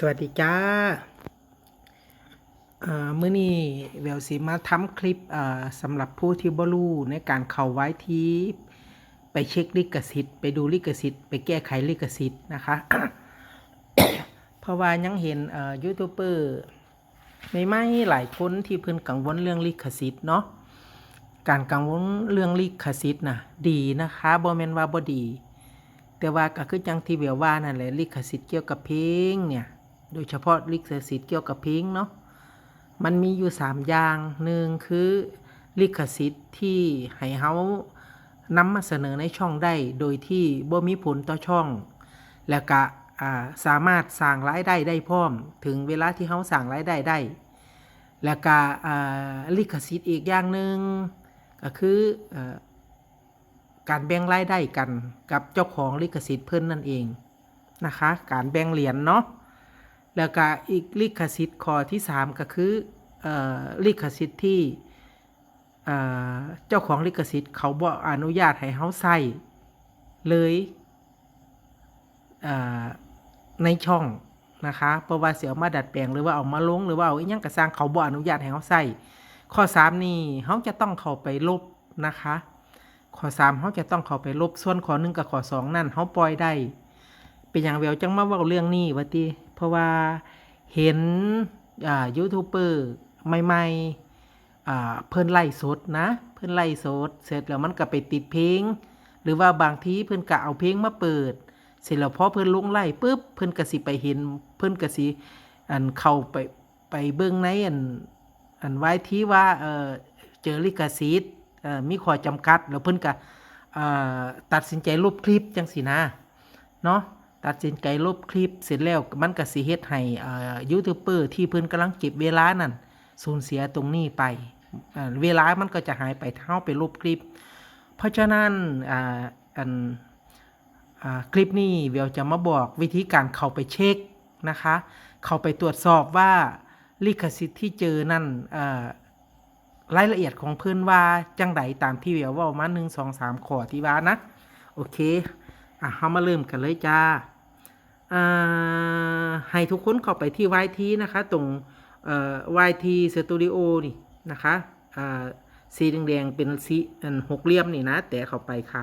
สวัสดีจ้ามื้อนี้แววสิมาทำคลิปสำหรับผู้ที่บ่รู้ในการเข้าไว้ที่ไปเช็คลิขสิทธิ์ไปดูลิขสิทธิ์ไปแก้ไขลิขสิทธิ์นะคะ เพราะว่ายังเห็นยูทูบเบอร์ไม่หลายคนที่เพิ่นกังวลเรื่องลิขสิทธิ์เนาะการกังวลเรื่องลิขสิทธิ์น่ะดีนะคะบ่แม่นว่าบ่ดีแต่ว่าก็คือจังที่แววว่านั่นแหละลิขสิทธิ์เกี่ยวกับเพลงเนี่ยโดยเฉพาะลิขสิทธิ์เกี่ยวกับเพลงเนาะมันมีอยู่3อย่างหนึ่งคือลิขสิทธิ์ที่ให้เฮานำมาเสนอในช่องได้โดยที่บ่มีผลต่อช่อง แล้วก็สามารถสร้างรายได้ได้พร้อมถึงเวลาที่เฮาสร้างรายได้ได้แล้วก็ลิขสิทธิ์อีกอย่างหนึ่งก็คือการแบ่งรายได้กันกับเจ้าของลิขสิทธิ์เพิ่นนั่นเองนะคะการแบ่งเหรียญเนาะแล้วก็อีกลิขสิทธิ์ข้อที่3ก็คือลิขสิทธิ์ที่เจ้าของลิขสิทธิ์เขาบ่อนุญาตให้เฮาใช้เลยในช่องนะคะเพราะว่าเสียมาดัดแปลงหรือว่าเอามาลงหรือว่าเอาอีหยังกระสร้างเขาบ่อนุญาตให้เขาใส่ข้อ3นี่เขาจะต้องเข้าไปลบนะคะข้อ3เขาจะต้องเข้าไปลบส่วนข้อ1กับข้อ2นั่นเขาปล่อยได้เป็นอย่างเดียวจังมาเว้าเรื่องนี้ว่าติเพราะว่าเห็นยูทูบเบอร์ใหม่ๆเพิ่นไล่สดนะเพิ่นไล่สดเสร็จแล้วมันก็ไปติดเพลงหรือว่าบางทีเพิ่นก็เอาเพลงมาเปิดเสร็จแล้วพอเพิ่นลงไล่ปุ๊บเพิ่นก็สิไปเห็นเพิ่นก็สิเข้าไปเบิ่งในไว้ที่ว่าเจอลิขสิทธิ์มีข้อจำกัดแล้วเพิ่นก็ตัดสินใจลบคลิปจังซี่นะเนาะตัดสินใจลบคลิปเสร็จแล้วมันก็สิเฮ็ดให้ยูทูบเบอร์ที่เพิ่นกำลังเก็บเวลานั่นสูญเสียตรงนี้ไปเวลามันก็จะหายไปเท่าไปลบคลิปเพราะฉะนั้นคลิปนี้เดี๋ยวจะมาบอกวิธีการเข้าไปเช็คนะคะเข้าไปตรวจสอบว่าลิขสิทธิ์ที่เจอนั่นรายละเอียดของเพื่อนว่าจังใดตามที่เดี๋ยวว่ามา1 2 3ข้อที่ว่านะโอเคเรามาเริ่มกันเลยจ้าให้ทุกคนเข้าไปที่ YT นะคะตรงYT Studio นี่นะคะสีแดงๆเป็นสีหกเหลี่ยมนี่นะแต่เข้าไปค่ะ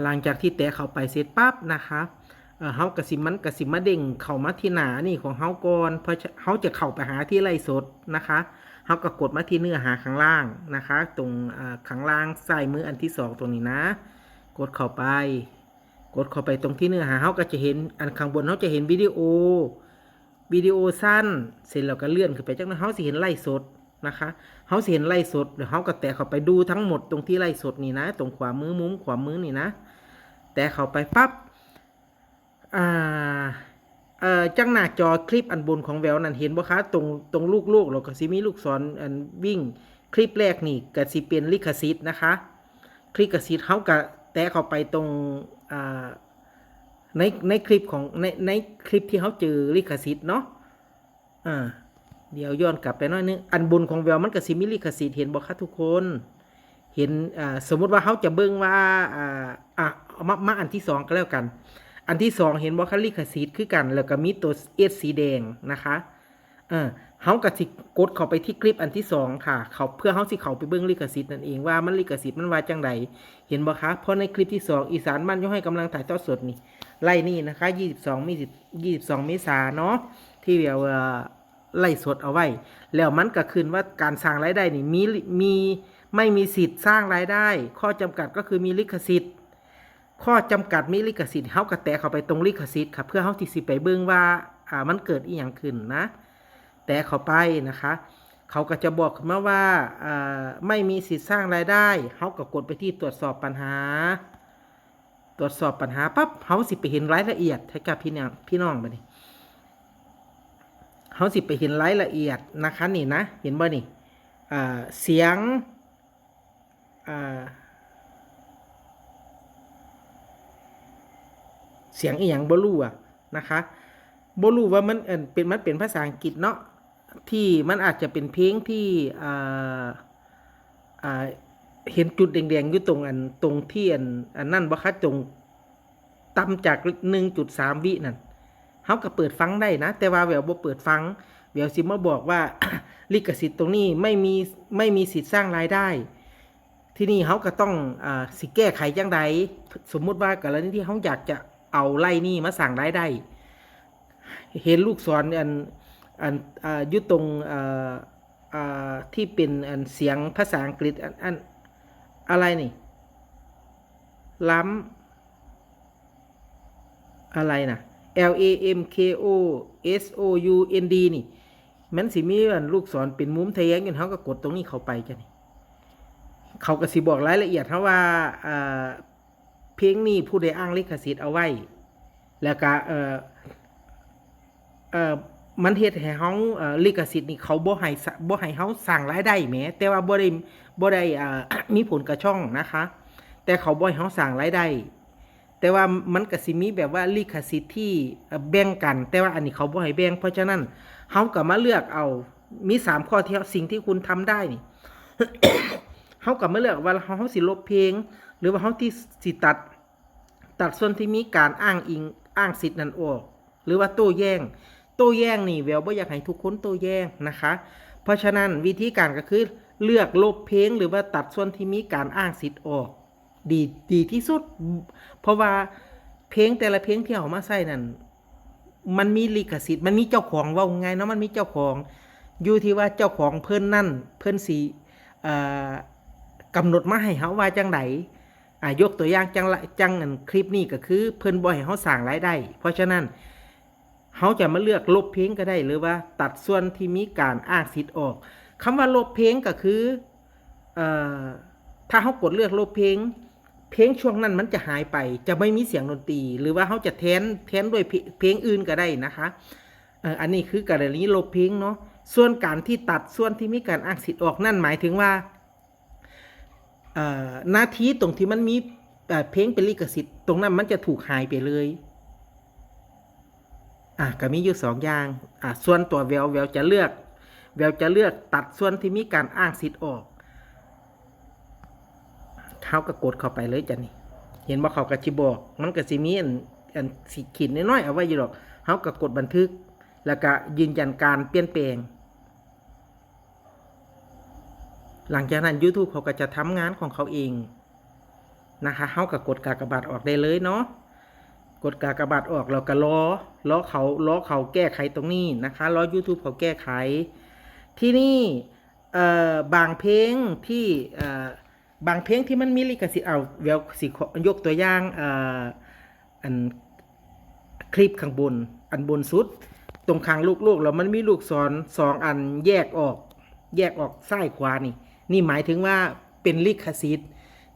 หลังจากที่แตะเข้าไปเสร็จปั๊บนะคะเฮากระสิมันกระสิมาเด้งเข้ามาที่หน้านี่ของเฮาก่อนเพราะเฮาจะเข้าไปหาที่ไลฟ์สดนะคะเฮาก็กดมาที่เนื้อหาข้างล่างนะคะตรงข้างล่างซ้ายมืออันที่2ตรงนี้นะกดเข้าไปตรงที่เนื้อหาเฮาก็จะเห็นอันข้างบนเฮาจะเห็นวิดีโอสั้นเสร็จแล้วก็เลื่อนขึ้นไปจากนั้นเฮาสิเห็นไลฟ์สดนะคะเฮาสิเห็นไล่สดเดี๋ยวเฮาก็แตะเข้าไปดูทั้งหมดตรงที่ไล่สดนี่นะตรงขวามือมุมขวามือนี่นะแตะเข้าไปปั๊บจังหน้าจอคลิปอันบนของแววนั่นเห็นบ่คะตรงลูกแล้วก็สิมีลูกศรอันวิ่งคลิปแรกนี่ก็สิเป็นลิขสิทธิ์นะคะคลิปลิขสิทธิ์เฮาก็แตะเข้าไปตรงในคลิปของในคลิปที่เฮาเจอลิขสิทธิ์เนาะเดี๋ยวย้อนกลับไปหน่อยนึงอันบนของแววมันก็สิมีลิขสิทธิ์เห็นบ่คะทุกคนเห็นสมมุติว่าเฮาจะเบิ่งว่ามาอันที่2ก็แล้วกันอันที่2เห็นบ่คะลิขสิทธิ์คือกันแล้วก็มีตัว S สีแดงนะคะเฮาก็สิกดเข้าไปที่คลิปอันที่2ค่ะเขาเพื่อเฮาสิเข้าไปเบิ่งลิขสิทธิ์นั่นเองว่ามันลิขสิทธิ์มันว่าจังไดเห็นบ่คะเพราะในคลิปที่2อีสานบ้านย่อให้กำลังถ่ายทอดสดนี่ไล่นี่นะคะ22 เมษายนเนาะที่เดี๋ยวไล่สดเอาไว้แล้วมันก็ขึ้นว่าการสร้างรายได้นี่มีไม่มีสิทธิ์สร้างรายได้ข้อจำกัดก็คือมีลิขสิทธิ์ข้อจำกัดมีลิขสิทธิ์เฮาก็แตะเข้าไปตรงลิขสิทธิ์ครับเพื่อเฮาที่สิไปเบิ่งว่ามันเกิดอีหยังขึ้นนะแตะเข้าไปนะคะเขาก็จะบอกมาว่าไม่มีสิทธิ์สร้างรายได้เฮาก็กดไปที่ตรวจสอบปัญหาปั๊บเฮาสิไปเห็นรายละเอียดให้กับพี่น้องบัดนี้เฮาสิไปเห็นรายละเอียดนะคะนี่นะเห็นบ่นี่เสียงอีหยังบ่รู้นะคะบ่รู้ว่ามันเป็นภาษาอังกฤษเนาะที่มันอาจจะเป็นเพลงที่เห็นจุดแดงๆอยู่ตรงที่อันนั่นบ่คะตรงต่ำจาก 1.3 วินั่น เฮาก็เปิดฟังได้นะแต่ว่าแววบ่เปิดฟังแววสิมาบอกว่า ลิขสิทธิ์ตรงนี้ไม่มีสิทธิ์สร้างรายได้ ที่นี่เขาก็ต้องสิแก้ไขจังใดสมมุติว่ากรณีที่เขาอยากจะเอาไล่นี่มาสั่งรายได้เห็นลูกศรอันอยู่ตรงที่เป็นเสียงภาษาอังกฤษอะไรนี่ล้ำอะไรนะ LAMKOSOUND นี่มันสิมีลูกศรเป็นมุมทะแยงกันเขาก็กดตรงนี้เข้าไปจ้ะนี่เขาก็สิบอกรายละเอียดเขาว่าเพลงนี้ผู้ใดอ้างลิขสิทธิ์เอาไว้แล้วก็มันเฮ็ดให้เฮาลิขสิทธิ์นี่เขาบ่ให้เฮาสร้างรายได้แหมแต่ว่าบ่ได้มีผลกับช่องนะคะแต่เขาบ่ให้เฮาสร้างรายได้แต่ว่ามันก็สิมีแบบว่าลิขสิทธิ์ที่แบ่งกันแต่ว่าอันนี้เขาบ่ให้แบ่งเพราะฉะนั้นเฮาก็มาเลือกเอามี3ข้อที่สิ่งที่คุณทำได้นี่ เฮาก็มาเลือกว่าเฮาสิลบเพลงหรือว่าเฮาที่สิตัดส่วนที่มีการอ้างสิทธิ์นั้นออกหรือว่าโต้แย้งนี่แววบ่อยากให้ทุกคนโต้แย้งนะคะเพราะฉะนั้นวิธีการก็คือเลือกลบเพลงหรือว่าตัดส่วนที่มีการอ้างสิทธิ์ออกดีที่สุดเพราะว่าเพลงแต่ละเพลงที่เอามาใส่นั่นมันมีลิขสิทธิ์มันมีเจ้าของว่าไงเนาะมันมีเจ้าของอยู่ที่ว่าเจ้าของเพิ่นนั่นเพิ่นสิกำหนดมาให้เฮาว่าจังไดยกตัวอย่างจังคลิปนี้ก็คือเพิ่นบ่ให้เฮาสร้างรายได้เพราะฉะนั้นเฮาจะมาเลือกลบเพลงก็ได้หรือว่าตัดส่วนที่มีการอ้างสิทธิ์ออกคำว่าลบเพลงก็คือถ้าเฮากดเลือกลบเพลงช่วงนั้นมันจะหายไปจะไม่มีเสียงดนตรีหรือว่าเฮาจะแทนด้วยเพลงอื่นก็ได้นะคะอันนี้คือกรณีลบเพลงเนาะส่วนการที่ตัดส่วนที่มีการอ้างสิทธิ์ออกนั่นหมายถึงว่าหน้าที่ตรงที่มันมีเพลงเป็นลิขสิทธิ์ตรงนั้นมันจะถูกหายไปเลยก็มีอยู่2อย่างส่วนตัวแววจะเลือกตัดส่วนที่มีการอ้างสิทธิ์ออกเขาก็กดเข้าไปเลยจ้ะนี่เห็นว่าเขาก็สิบอกมันก็สิมีอันสีขีดน้อยๆเอาไว้อยู่หรอกเขาก็กดบันทึกแล้วก็ยืนยันการเปลี่ยนแปลงหลังจากนั้น YouTube เขาก็จะทำงานของเขาเองนะคะเขาก็กดกากบาทออกได้เลยเนาะกดกากบาทออกเราก็ล้อเขาแก้ไขตรงนี้นะคะล้อ YouTube เขาแก้ไขที่นี่บางเพลงที่มันมีลิขสิทธิ์เอาแววสิยกตัวอย่างอันคลิปข้างบนอันบนสุดตรงข้างลูกแล้วมันมีลูกศร2อันแยกออกซ้ายขวานี่หมายถึงว่าเป็นลิขสิทธิ์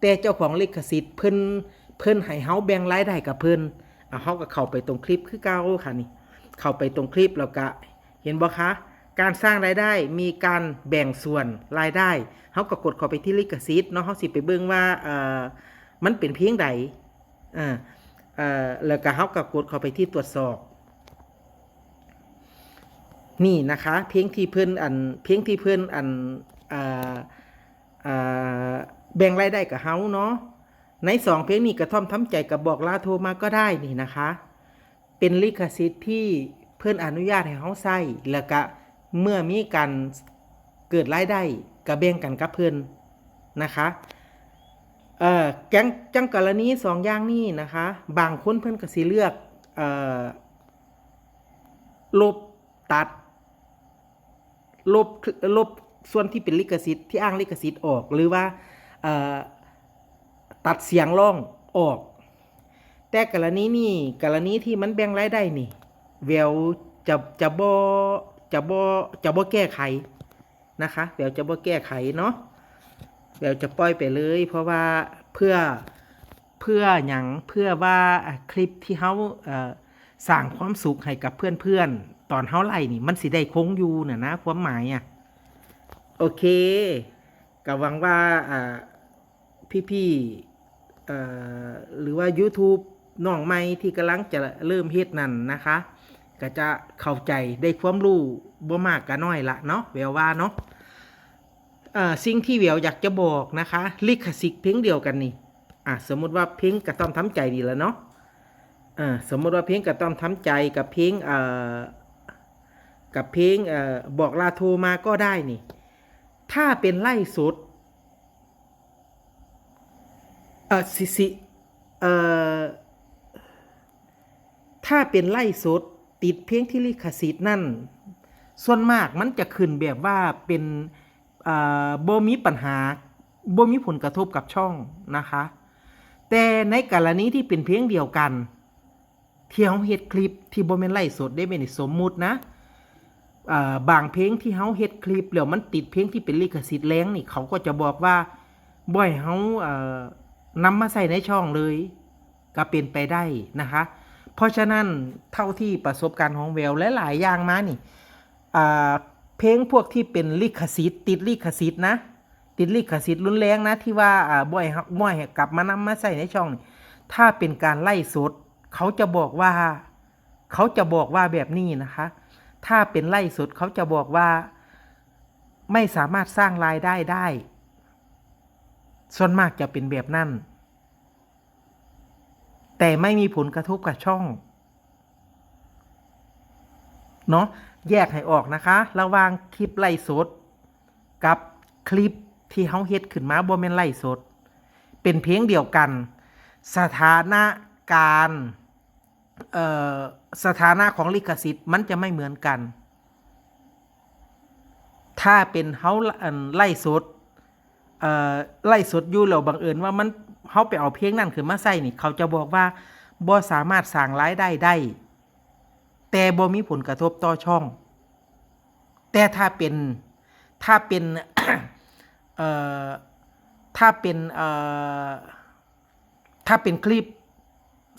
แต่เจ้าของลิขสิทธิ์เพิ่นให้เฮาแบ่งรายได้กับเพิ่นเฮาก็เข้าไปตรงคลิปคือเก่าค่ะนี่เข้าไปตรงคลิปแล้วก็เห็นบ่คะการสร้างรายได้มีการแบ่งส่วนรายได้เฮาก็กดเข้าไปที่ลิขสิทธิ์เนาะเฮาสิไปเบิ่งว่ามันเป็นเพลงใดแล้วก็เฮาก็กดเข้าไปที่ตรวจสอบนี่นะคะเพลงที่เพิ่นแบ่งรายได้กับเฮาเนาะใน2เพลงนี้กระท่อมทำใจกับบอกลาโทรมาก็ได้นี่นะคะเป็นลิขสิทธิ์ที่เพิ่นอนุญาตให้เฮาใช้แล้วก็เมื่อมีการเกิดรายได้ก็แบ่งกันกับเพิ่นนะคะจังกรณี2อย่างนี้นะคะบางคนเพิ่นก็สิเลือกลบตัดลบส่วนที่เป็นลิขสิทธิ์ที่อ้างลิขสิทธิ์ออกหรือว่าตัดเสียงร้องออกแต่กรณีที่มันแบ่งรายได้นี่แววจะบ่แก้ไขนะคะแววจะบ่แก้ไขเนาะแววจะปล่อยไปเลยเพราะว่าเพื่อว่าคลิปที่เฮาสร้างความสุขให้กับเพื่อนตอนเฮาไล่นี่มันสิได้คงอยู่นะความหมายโอเคก็หวังว่าพี่หรือว่า YouTube น้องใหม่ที่กำลังจะเริ่มเฮ็ดนั่นนะคะก็จะเข้าใจได้ความรู้บ่มากก็น้อยละเนาะแววว่าเนาะสิ่งที่แววอยากจะบอกนะคะลิขสิทธิ์เพลงเดียวกันนี่สมมุติว่าเพลงกระต้อมทำใจนี่แหละเนาะ สมมติว่าเพลงกระต้อมทำใจกับเพลงกับเพลงบอกลาโทรมาก็ได้นี่ถ้าเป็นไล่สดสิเอ่อถ้าเป็นไล่สดติดเพลงที่ลิขสิทธิ์นั่นส่วนมากมันจะขึ้นแบบว่าเป็นบ่มีปัญหาบ่มีผลกระทบกับช่องนะคะแต่ในกรณีที่เป็นเพลงเดียวกันที่เฮาเฮ็ดคลิปที่บ่แม่นไลฟ์สดได้แม่นสมมุตินะบางเพลงที่เฮาเฮ็ดคลิปแล้วมันติดเพลงที่เป็นลิขสิทธิ์แรงนี่เขาก็จะบอกว่าบ่ให้เฮานำมาใส่ในช่องเลยก็เป็นไปได้นะคะเพราะฉะนั้นเท่าที่ประสบการณ์ของแววและหลายอย่างมานี่เพลงพวกที่เป็นลิขสิทธิ์ติดลิขสิทธิ์นะติดลิขสิทธิ์รุนแรงนะที่ว่าบ่อยกลับมานำมาใส่ในช่องถ้าเป็นการไล่สดเขาจะบอกว่าแบบนี้นะคะถ้าเป็นไล่สดเขาจะบอกว่าไม่สามารถสร้างรายได้ส่วนมากจะเป็นแบบนั้นแต่ไม่มีผลกระทบกับช่องเนาะแยกให้ออกนะคะระหว่างคลิปไล่สดกับคลิปที่เฮาเฮ็ดขึ้นมาบ่แม่นไล่สดเป็นเพลงเดียวกันสถานะการสถานะของลิขสิทธิ์มันจะไม่เหมือนกันถ้าเป็นเฮาไล่สดไล่สดอยู่แล้วบังเอิญว่ามันเฮาไปเอาเพลงนั้นขึ้นมาใส่นี่เขาจะบอกว่าบ่สามารถสร้างรายได้แต่บ่มีผลกระทบต่อช่องแต่ถ้าเป็นถ้าเป็น เอ่อถ้าเป็นถ้าเป็นคลิป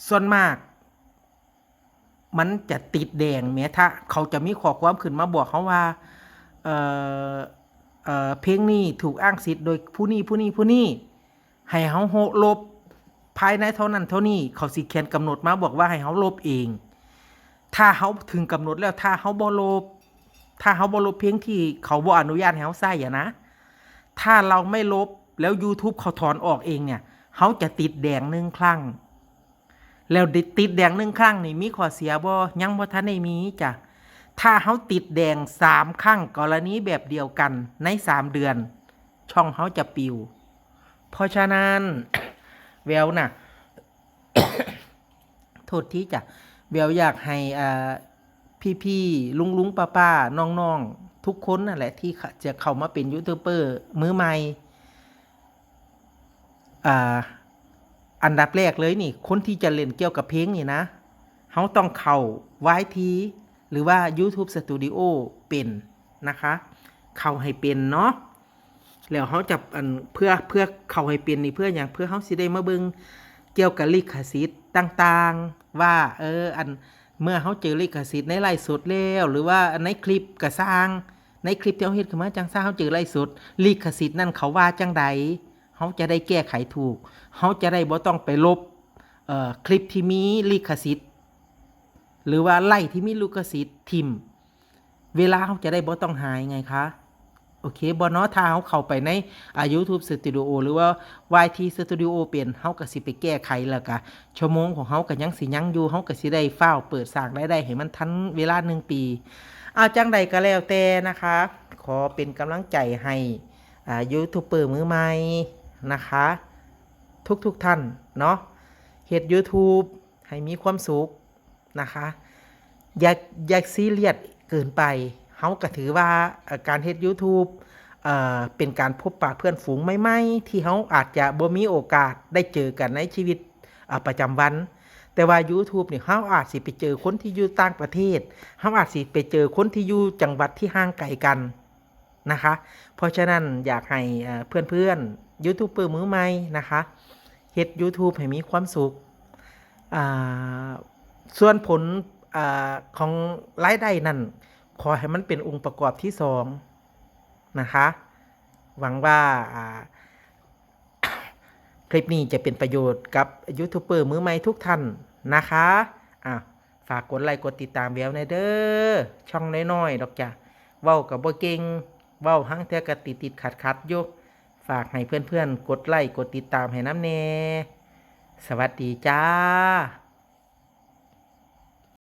ส่วนมากมันจะติดแดงแม้ถ้าเขาจะมีข้อความขึ้นมาบอกเขาว่าเพลงนี้ถูกอ้างสิทธิ์โดยผู้นี้ให้เขาลบภายในเท่านั้นเท่านี้เขาสิเขียนกำหนดมาบอกว่าให้เขาลบเองถ้าเขาถึงกำหนดแล้วถ้าเขาบ่ลบเพลงที่เขาบ่อนุญาตให้เขาใส่อะนะถ้าเราไม่ลบแล้ว YouTube เขาถอนออกเองเนี่ยเขาจะติดแดง1 ครั้งแล้วติดแดง1 ครั้งนี่มีข้อเสียบ่ยังบ่ทันได้มีจ้ะถ้าเขาติดแดง3 ครั้งกรณีแบบเดียวกันใน3 เดือนช่องเขาจะปิวเพราะฉะนั้น แววน่ะ โทษที่จ้ะแววอยากให้พี่ลุงป้าน้องทุกคนนั่นแหละที่จะเข้ามาเป็นยูทูบเบอร์มือใหม่อันดับแรกเลยนี่คนที่จะเล่นเกี่ยวกับเพลงนี่นะเขาต้องเข้า YT หรือว่า YouTube Studio เป็นนะคะเข้าให้เป็นเนาะแล้วเขาจะเพื่อเข้าให้เป็นนี่เพื่ออย่างเพื่อเขาสิได้มาเบิ่งเกี่ยวกับลิขสิทธิ์ต่างๆว่าเมื่อเขาเจอลิขสิทธิ์ในไลฟ์สดแล้วหรือว่าในคลิปกระสร้างในคลิปที่เขาเฮ็ดขึ้นมาจังซ่าเขาเจอไลฟ์สดลิขสิทธิ์นั่นเขาว่าจังใดเขาจะได้แก้ไขถูกเขาจะได้บ่ต้องไปลบคลิปที่มีลิขสิทธิ์หรือว่าไล่ที่มีลิขสิทธิ์ทิมเวลาเขาจะได้บ่ต้องหายไงคะโอเคบ่เนาะถ้าเขาเข้าไปในYouTube Studio หรือว่า YT Studio เป็นเขาก็สิไปแก้ไขแล้วก็ชั่วโมงของเขาก็ยังสิยังอยู่เขาก็สิได้ฟ้าวเปิดสร้างรายได้ให้มันทันเวลา1 ปีจังใดก็แล้วแต่นะคะขอเป็นกำลังใจให้ยูทูบเบอร์มือใหม่นะคะทุกท่านเนาะเฮ็ด YouTube ให้มีความสุขนะคะอย่าซีเรียสเกินไปเฮาก็ถือว่าการเฮ็ด YouTube เป็นการพบปะเพื่อนฝูงใหม่ๆที่เฮาอาจจะบ่มีโอกาสได้เจอกันในชีวิตประจำวันแต่ว่า YouTube เนี่ยเฮาอาจสิไปเจอคนที่อยู่ต่างประเทศเฮาอาจสิไปเจอคนที่อยู่จังหวัดที่ห่างไกลกันนะคะเพราะฉะนั้นอยากให้เพื่อนๆยูทูบเบอร์มือใหม่นะคะเฮ็ด YouTube ให้มีความสุขส่วนผลของรายได้นั่นขอให้มันเป็นองค์ประกอบที่2นะคะหวังว่าคลิปนี้จะเป็นประโยชน์กับยูทูบเบอร์มือใหม่ทุกท่านนะคะฝากกดไลค์กดติดตามแววในเด้อช่องน้อยๆดอกจ้ะเว้ากับบ่เก่งเว้าหั่งเทื่อก็ติดขัดอยู่ฝากให้เพื่อนๆกดไลค์กดติดตามให้น้ำแน่สวัสดีจ้า